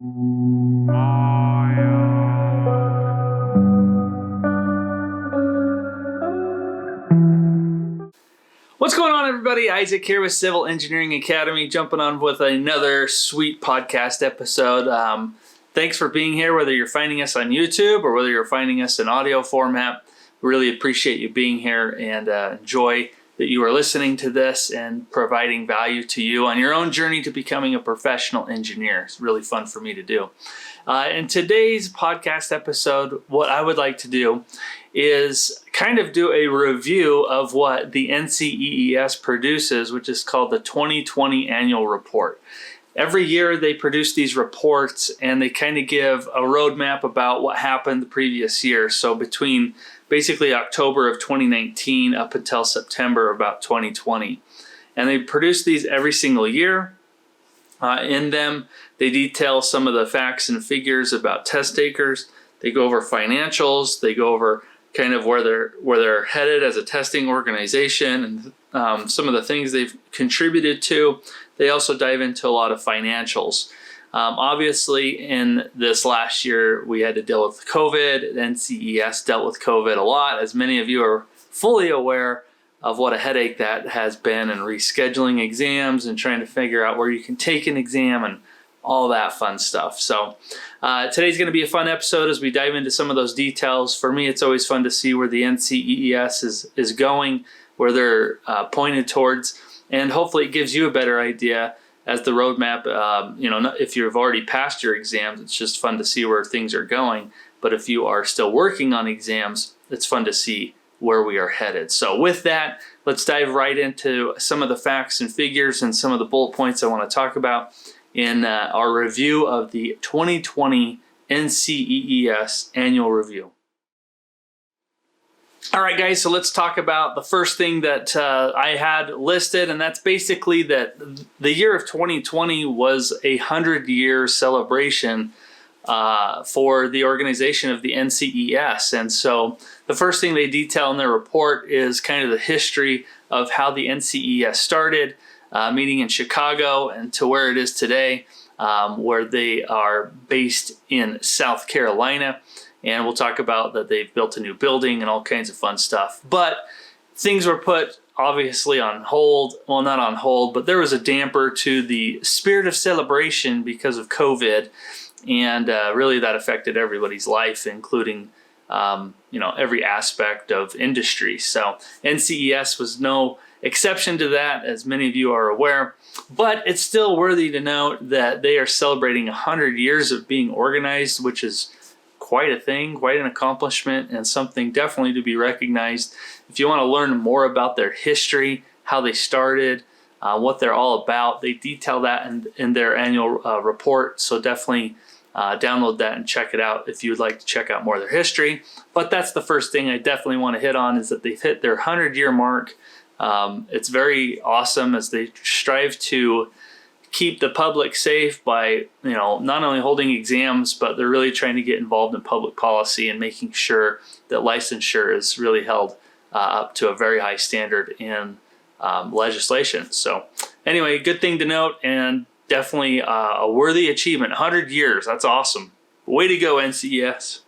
What's going on, everybody? Isaac here with Civil Engineering Academy, jumping on with another sweet podcast episode. Thanks for being here, whether you're finding us on YouTube or whether you're finding us in audio format. We really appreciate you being here and enjoy that you are listening to this and providing value to you on your own journey to becoming a professional engineer. It's really fun for me to do. In today's podcast episode, what I would like to do is kind of do a review of what the NCEES produces, which is called the 2020 Annual Report. Every year they produce these reports and they kind of give a roadmap about what happened the previous year. So between basically October of 2019 up until September of about 2020. And they produce these every single year. In them, they detail some of the facts and figures about test takers. They go over financials. They go over kind of where they're headed as a testing organization and some of the things they've contributed to. They also dive into a lot of financials. Obviously, in this last year, we had to deal with COVID. NCEES dealt with COVID a lot, as many of you are fully aware of what a headache that has been, and rescheduling exams and trying to figure out where you can take an exam and all that fun stuff. So today's going to be a fun episode as we dive into some of those details. For me, it's always fun to see where the NCEES is going, where they're pointed towards, and hopefully it gives you a better idea as the roadmap. If you've already passed your exams, it's just fun to see where things are going. But if you are still working on exams, it's fun to see where we are headed. So with that, let's dive right into some of the facts and figures and some of the bullet points I want to talk about in our review of the 2020 NCEES Annual Review. All right, guys, so let's talk about the first thing that I had listed, and that's basically that the year of 2020 was a 100-year celebration for the organization of the NCEES. And so the first thing they detail in their report is kind of the history of how the NCEES started, meeting in Chicago and to where it is today, where they are based in South Carolina. And we'll talk about that they've built a new building and all kinds of fun stuff. But things were put obviously on hold. Well, not on hold, but there was a damper to the spirit of celebration because of COVID. And really that affected everybody's life, including every aspect of industry. So NCEES was no exception to that, as many of you are aware. But it's still worthy to note that they are celebrating 100 years of being organized, which is quite a thing, quite an accomplishment, and something definitely to be recognized. If you want to learn more about their history, how they started, what they're all about, they detail that in their annual report. So definitely download that and check it out if you would like to check out more of their history. But that's the first thing I definitely want to hit on, is that they've hit their 100-year mark. It's very awesome as they strive to keep the public safe by, not only holding exams, but they're really trying to get involved in public policy and making sure that licensure is really held up to a very high standard in legislation. So anyway, good thing to note, and definitely a worthy achievement. 100 years, that's awesome. Way to go, NCEES.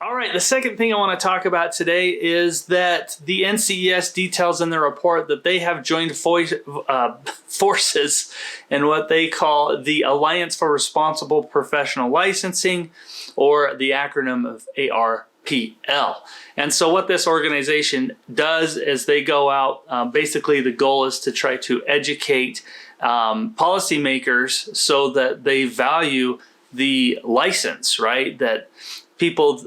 All right, the second thing I want to talk about today is that the NCEES details in their report that they have joined forces in what they call the Alliance for Responsible Professional Licensing, or the acronym of ARPL. And so what this organization does is they go out, basically the goal is to try to educate policymakers so that they value the license, right? That people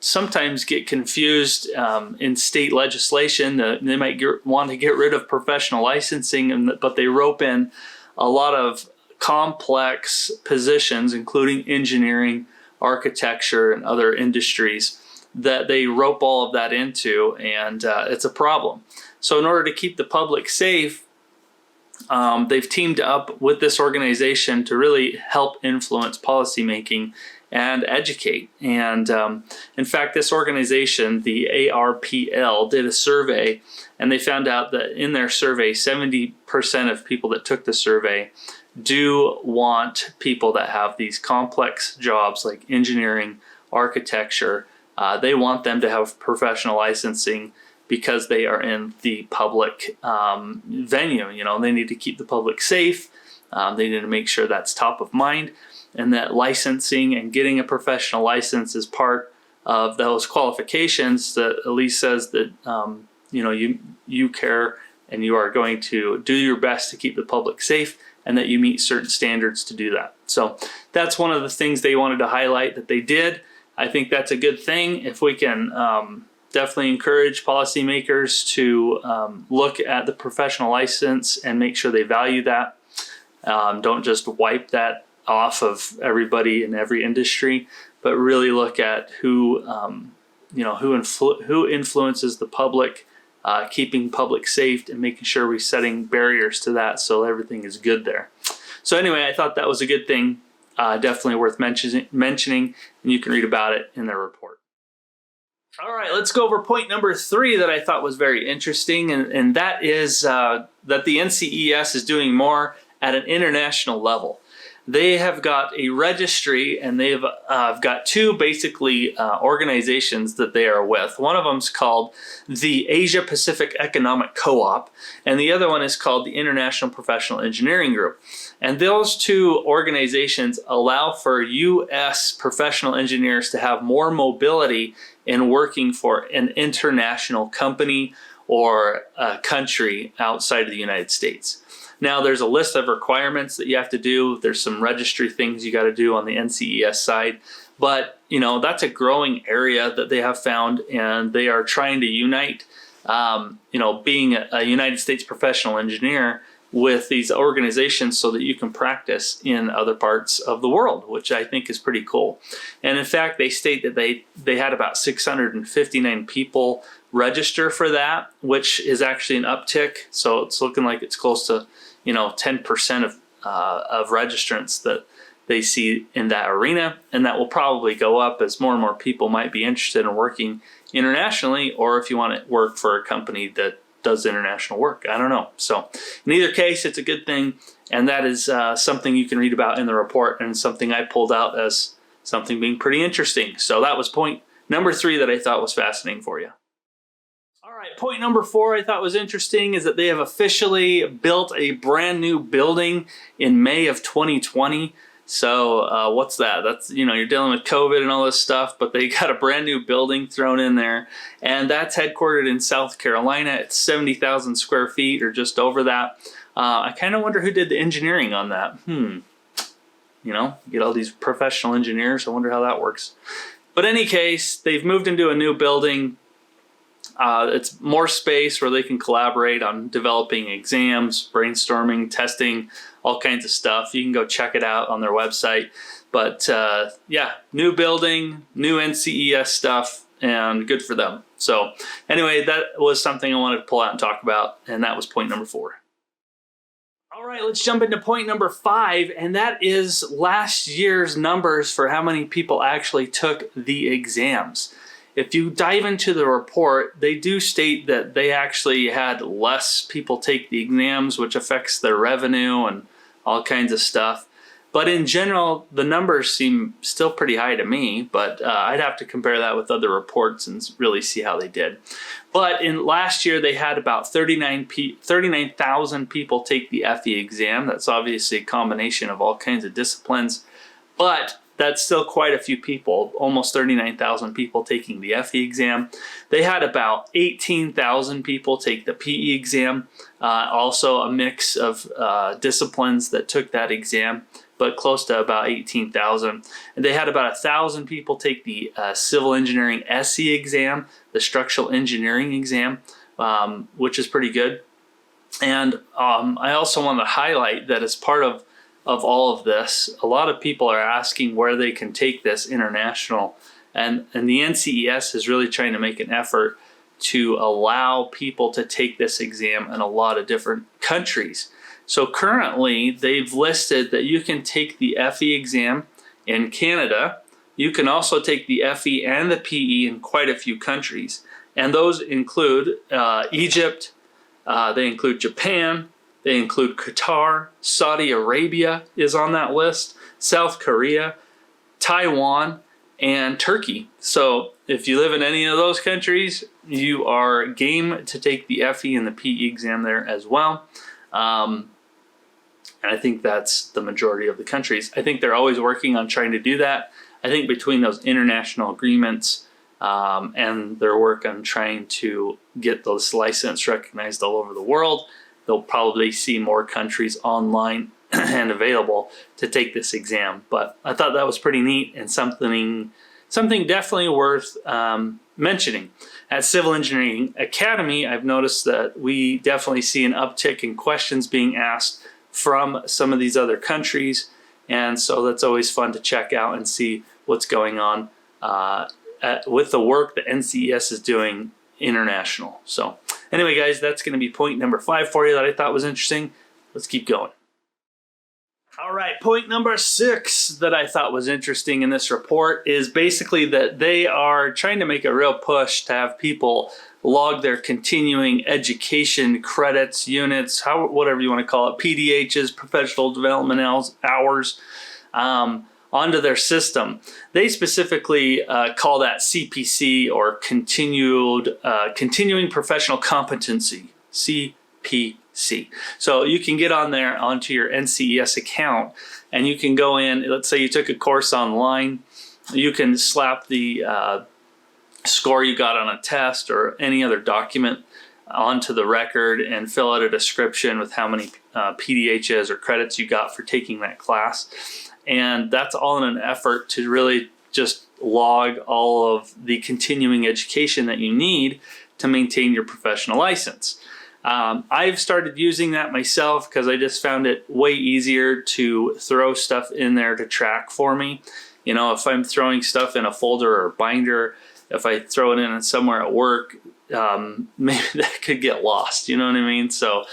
sometimes get confused in state legislation. They might want to get rid of professional licensing, but they rope in a lot of complex positions, including engineering, architecture, and other industries, that they rope all of that into, and it's a problem. So in order to keep the public safe, they've teamed up with this organization to really help influence policymaking and educate. And in fact, this organization, the ARPL, did a survey, and they found out that in their survey, 70% of people that took the survey do want people that have these complex jobs like engineering, architecture. They want them to have professional licensing because they are in the public venue. You know, they need to keep the public safe. They need to make sure that's top of mind, and that licensing and getting a professional license is part of those qualifications that at least says that you know, you care and you are going to do your best to keep the public safe, and that you meet certain standards to do that. So that's one of the things they wanted to highlight that they did. I think that's a good thing. If we can definitely encourage policymakers to look at the professional license and make sure they value that. Don't just wipe that off of everybody in every industry, but really look at who you know, who influences the public, keeping public safe and making sure we're setting barriers to that so everything is good there. So anyway, I thought that was a good thing, definitely worth mentioning, and you can read about it in their report. All right, let's go over point number 3 that I thought was very interesting, and that is that the NCEES is doing more at an international level. They have got a registry, and they've got 2 basically organizations that they are with. One of them is called the Asia Pacific Economic Co-op, and the other one is called the International Professional Engineering Group. And those 2 organizations allow for U.S. professional engineers to have more mobility in working for an international company or a country outside of the United States. Now, there's a list of requirements that you have to do. There's some registry things you got to do on the NCEES side. But, you know, that's a growing area that they have found, and they are trying to unite, you know, being a United States professional engineer with these organizations so that you can practice in other parts of the world, which I think is pretty cool. And in fact, they state that they had about 659 people register for that, which is actually an uptick. So it's looking like it's close to, you know, 10% of registrants that they see in that arena, and that will probably go up as more and more people might be interested in working internationally, or if you want to work for a company that does international work. I don't know. So in either case, it's a good thing, and that is something you can read about in the report, and something I pulled out as something being pretty interesting. So that was point number 3 that I thought was fascinating for you. All right, point number 4 I thought was interesting is that they have officially built a brand new building in May of 2020. So what's that? That's, you know, you're dealing with COVID and all this stuff, but they got a brand new building thrown in there, and that's headquartered in South Carolina. It's 70,000 square feet or just over that. I kind of wonder who did the engineering on that. You know, you get all these professional engineers. I wonder how that works. But in any case, they've moved into a new building. It's more space where they can collaborate on developing exams, brainstorming, testing, all kinds of stuff. You can go check it out on their website. But yeah, new building, new NCEES stuff, and good for them. So anyway, that was something I wanted to pull out and talk about, and that was point number 4. All right, let's jump into point number 5, and that is last year's numbers for how many people actually took the exams. If you dive into the report, they do state that they actually had less people take the exams, which affects their revenue and all kinds of stuff. But in general, the numbers seem still pretty high to me, but I'd have to compare that with other reports and really see how they did. But in last year, they had about 39,000 people take the FE exam. That's obviously a combination of all kinds of disciplines, but that's still quite a few people, almost 39,000 people taking the FE exam. They had about 18,000 people take the PE exam, also a mix of disciplines that took that exam, but close to about 18,000. And they had about 1,000 people take the civil engineering SE exam, the structural engineering exam, which is pretty good. And I also want to highlight that as part of all of this, a lot of people are asking where they can take this international, and the NCEES is really trying to make an effort to allow people to take this exam in a lot of different countries. So currently, they've listed that you can take the FE exam in Canada. You can also take the FE and the PE in quite a few countries, and those include Egypt, they include Japan, They include Qatar, Saudi Arabia is on that list, South Korea, Taiwan, and Turkey. So if you live in any of those countries, you are game to take the FE and the PE exam there as well. And I think that's the majority of the countries. I think they're always working on trying to do that. I think between those international agreements and their work on trying to get those license recognized all over the world, they'll probably see more countries online and available to take this exam. But I thought that was pretty neat and something definitely worth mentioning. At Civil Engineering Academy, I've noticed that we definitely see an uptick in questions being asked from some of these other countries, and so that's always fun to check out and see what's going on with the work that NCEES is doing international. So anyway, guys, that's going to be point number 5 for you that I thought was interesting. Let's keep going. All right, point number 6 that I thought was interesting in this report is basically that they are trying to make a real push to have people log their continuing education credits, units, whatever you want to call it, PDHs, professional development hours, onto their system. They specifically call that CPC, or continuing professional competency, CPC. So you can get on there onto your NCEES account and you can go in, let's say you took a course online, you can slap the score you got on a test or any other document onto the record and fill out a description with how many PDHs or credits you got for taking that class. And that's all in an effort to really just log all of the continuing education that you need to maintain your professional license. I've started using that myself because I just found it way easier to throw stuff in there to track for me. You know, if I'm throwing stuff in a folder or a binder, if I throw it in somewhere at work, maybe that could get lost, you know what I mean? So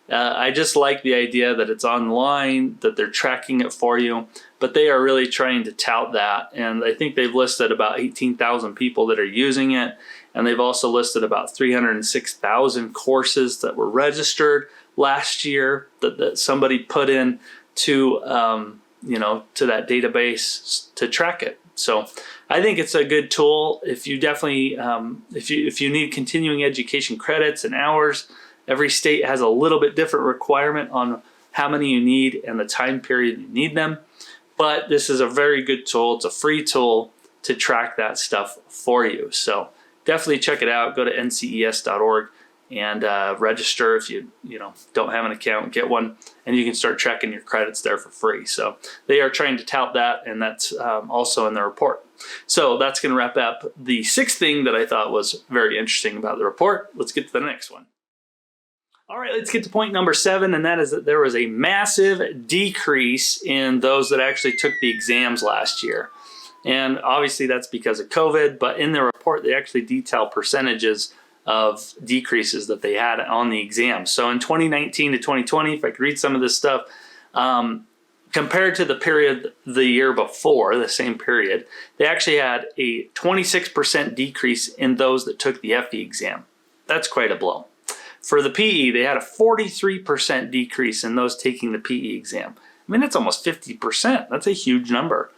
I just like the idea that it's online, that they're tracking it for you, but they are really trying to tout that. And I think they've listed about 18,000 people that are using it. And they've also listed about 306,000 courses that were registered last year that somebody put in to, to that database to track it. So I think it's a good tool. If you definitely, if you need continuing education credits and hours, every state has a little bit different requirement on how many you need and the time period you need them. But this is a very good tool. It's a free tool to track that stuff for you. So definitely check it out. Go to ncees.org and register. If you don't have an account, get one, and you can start tracking your credits there for free. So they are trying to tout that, and that's also in the report. So that's going to wrap up the 6th thing that I thought was very interesting about the report. Let's get to the next one. All right, let's get to point number 7, and that is that there was a massive decrease in those that actually took the exams last year. And obviously that's because of COVID, but in the report they actually detail percentages of decreases that they had on the exams. So in 2019 to 2020, if I could read some of this stuff, compared to the period the year before, the same period, they actually had a 26% decrease in those that took the FE exam. That's quite a blow. For the PE, they had a 43% decrease in those taking the PE exam. I mean, that's almost 50%. That's a huge number.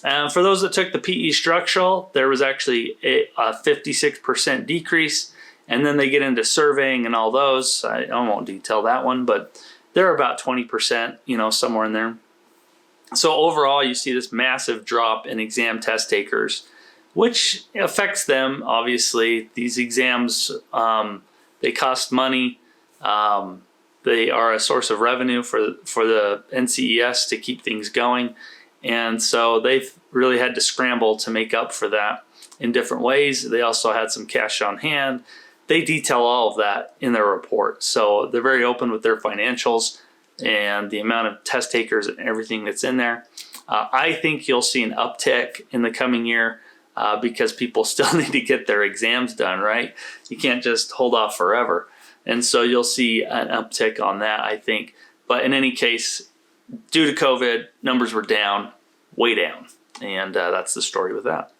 For those that took the PE structural, there was actually a 56% decrease. And then they get into surveying and all those. I won't detail that one, but they're about 20%, somewhere in there. So overall, you see this massive drop in exam test takers, which affects them, obviously. These exams, they cost money. They are a source of revenue for the NCEES to keep things going. And so they've really had to scramble to make up for that in different ways. They also had some cash on hand. They detail all of that in their report. So they're very open with their financials and the amount of test takers and everything that's in there. I think you'll see an uptick in the coming year because people still need to get their exams done, right? You can't just hold off forever. And so you'll see an uptick on that, I think. But in any case, due to COVID, numbers were down, way down. And that's the story with that.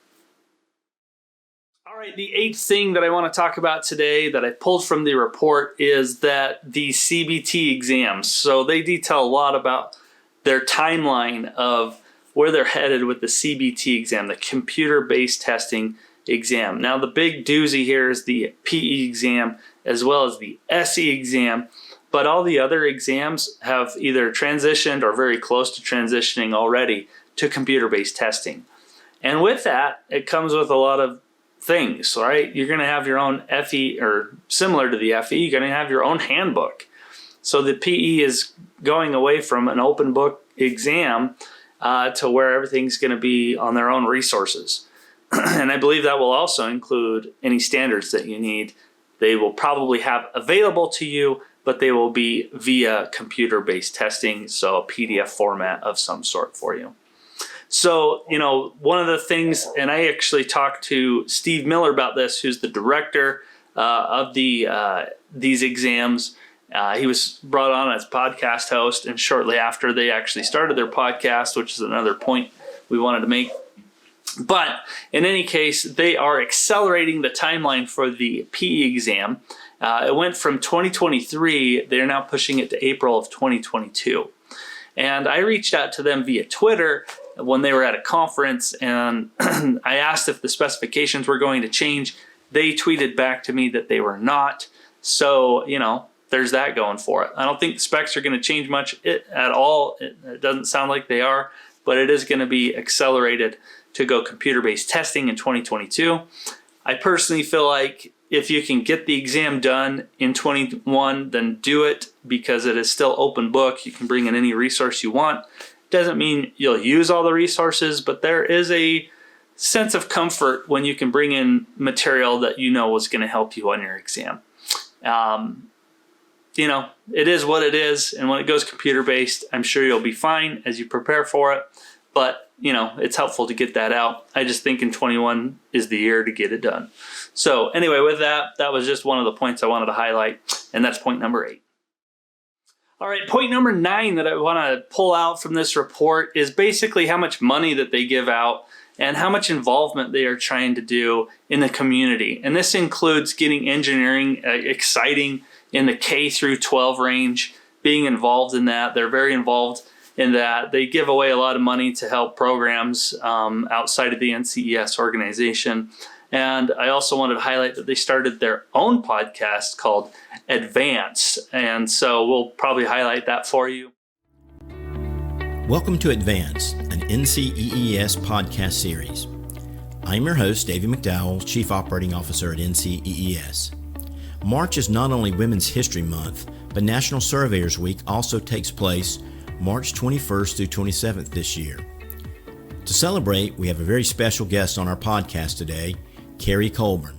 All right, the eighth thing that I want to talk about today that I pulled from the report is that the CBT exams. So they detail a lot about their timeline of where they're headed with the CBT exam, the computer-based testing exam. Now, the big doozy here is the PE exam as well as the SE exam, but all the other exams have either transitioned or very close to transitioning already to computer-based testing. And with that, it comes with a lot of things, right? You're going to have your own FE, or similar to the FE, you're going to have your own handbook. So the PE is going away from an open book exam to where everything's going to be on their own resources. And I believe that will also include any standards that you need. They will probably have available to you, but they will be via computer-based testing, so a PDF format of some sort for you. So, one of the things, and I actually talked to Steve Miller about this, who's the director of these exams. He was brought on as podcast host, and shortly after they actually started their podcast, which is another point we wanted to make. But in any case, they are accelerating the timeline for the PE exam. It went from 2023, they're now pushing it to April of 2022. And I reached out to them via Twitter when they were at a conference, and I asked if the specifications were going to change. They tweeted back to me that they were not. So, there's that going for it. I don't think the specs are going to change much at all. It doesn't sound like they are, but it is going to be accelerated to go computer-based testing in 2022. I personally feel like if you can get the exam done in 21, then do it, because it is still open book. You can bring in any resource you want. Doesn't mean you'll use all the resources, but there is a sense of comfort when you can bring in material that you know is going to help you on your exam. It is what it is, and when it goes computer-based, I'm sure you'll be fine as you prepare for it, but it's helpful to get that out. I just think in 21 is the year to get it done. So anyway, with that was just one of the points I wanted to highlight, and that's point number 8. All right, point number 9 that I want to pull out from this report is basically how much money that they give out and how much involvement they are trying to do in the community. And this includes getting engineering exciting in the K through 12 range, being involved in that. They're very involved in that. They give away a lot of money to help programs outside of the NCEES organization. And I also wanted to highlight that they started their own podcast called Advance. And so we'll probably highlight that for you. Welcome to Advance, an NCEES podcast series. I'm your host, Davey McDowell, Chief Operating Officer at NCEES. March is not only Women's History Month, but National Surveyors Week also takes place March 21st through 27th this year. To celebrate, we have a very special guest on our podcast today, Carrie Colburn.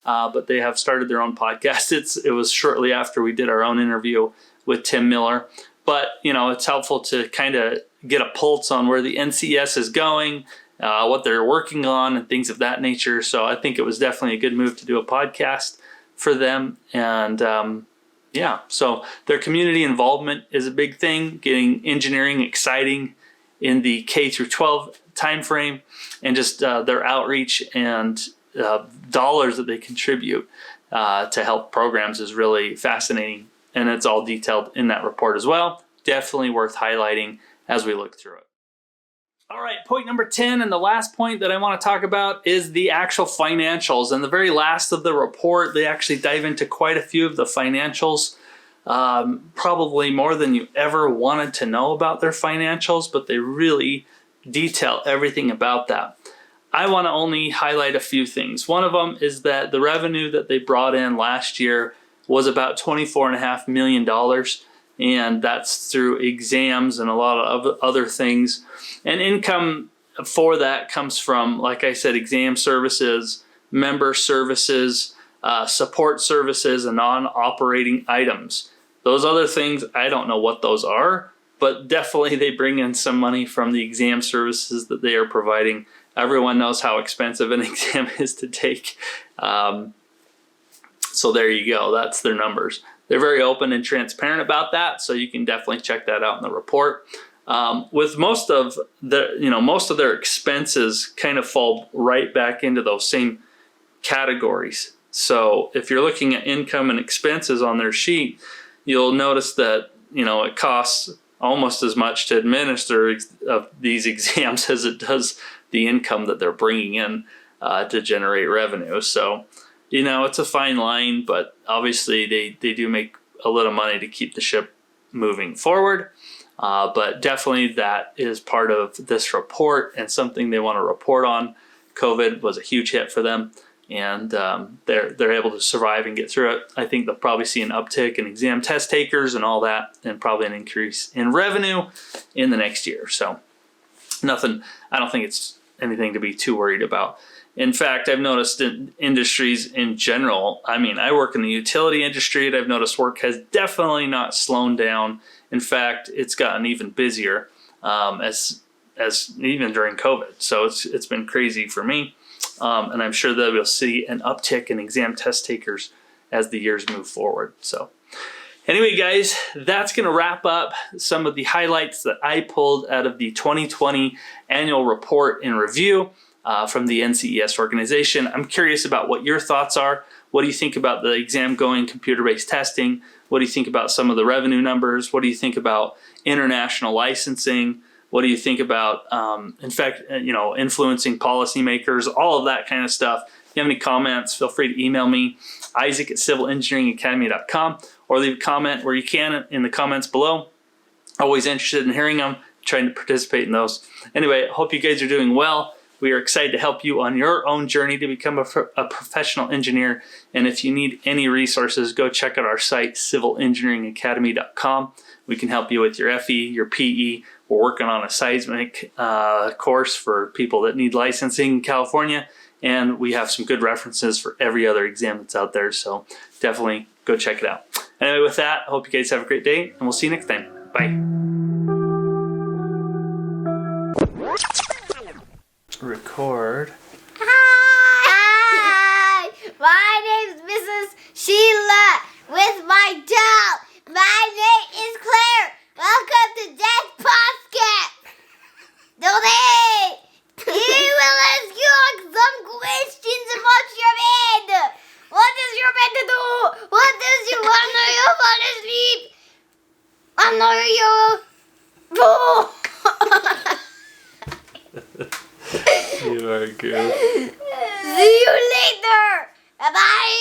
But they have started their own podcast. It was shortly after we did our own interview with Tim Miller. But, it's helpful to kind of get a pulse on where the NCEES is going, what they're working on, and things of that nature. So I think it was definitely a good move to do a podcast for them. And so their community involvement is a big thing, getting engineering exciting in the K through 12 timeframe, and just their outreach and dollars that they contribute to help programs is really fascinating. And it's all detailed in that report as well. Definitely worth highlighting as we look through it. All right, point number 10, and the last point that I want to talk about is the actual financials. And the very last of the report, they actually dive into quite a few of the financials, probably more than you ever wanted to know about their financials, but they really detail everything about that. I want to only highlight a few things. One of them is that the revenue that they brought in last year was about $24.5 million, and that's through exams and a lot of other things. And income for that comes from, like I said, exam services, member services, support services, and non-operating items. Those other things, I don't know what those are, but definitely they bring in some money from the exam services that they are providing. Everyone knows how expensive an exam is to take. So there you go. That's their numbers. They're very open and transparent about that, so you can definitely check that out in the report. With most of their expenses kind of fall right back into those same categories. So if you're looking at income and expenses on their sheet, you'll notice that, it costs almost as much to administer of these exams as it does the income that they're bringing in to generate revenue. So, it's a fine line, but obviously they do make a little money to keep the ship moving forward. But definitely that is part of this report and something they want to report on. COVID was a huge hit for them, and they're able to survive and get through it. I think they'll probably see an uptick in exam test takers and all that, and probably an increase in revenue in the next year. So I don't think it's anything to be too worried about. In fact, I've noticed in industries in general, I work in the utility industry, and I've noticed work has definitely not slowed down. In fact, it's gotten even busier as even during COVID. So it's been crazy for me. And I'm sure that we'll see an uptick in exam test takers as the years move forward. So anyway, guys, that's going to wrap up some of the highlights that I pulled out of the 2020 annual report and review from the NCEES organization. I'm curious about what your thoughts are. What do you think about the exam going computer-based testing? What do you think about some of the revenue numbers? What do you think about international licensing? What do you think about, influencing policymakers, all of that kind of stuff? If you have any comments, feel free to email me, Isaac@civilengineeringacademy.com, or leave a comment where you can in the comments below. Always interested in hearing them, trying to participate in those. Anyway, I hope you guys are doing well. We are excited to help you on your own journey to become a professional engineer. And if you need any resources, go check out our site, civilengineeringacademy.com. We can help you with your FE, your PE. We're working on a seismic course for people that need licensing in California. And we have some good references for every other exam that's out there. So definitely go check it out. Anyway, with that, I hope you guys have a great day, and we'll see you next time. Bye. Record. Hi! My name's Mrs. Sheila with my doll. My name is Claire. Welcome to Dad's podcast. Today, he will ask you some questions about your bed. What does your bed do? What does you want to you fall asleep? Under you. You are good. See you later. Bye-bye.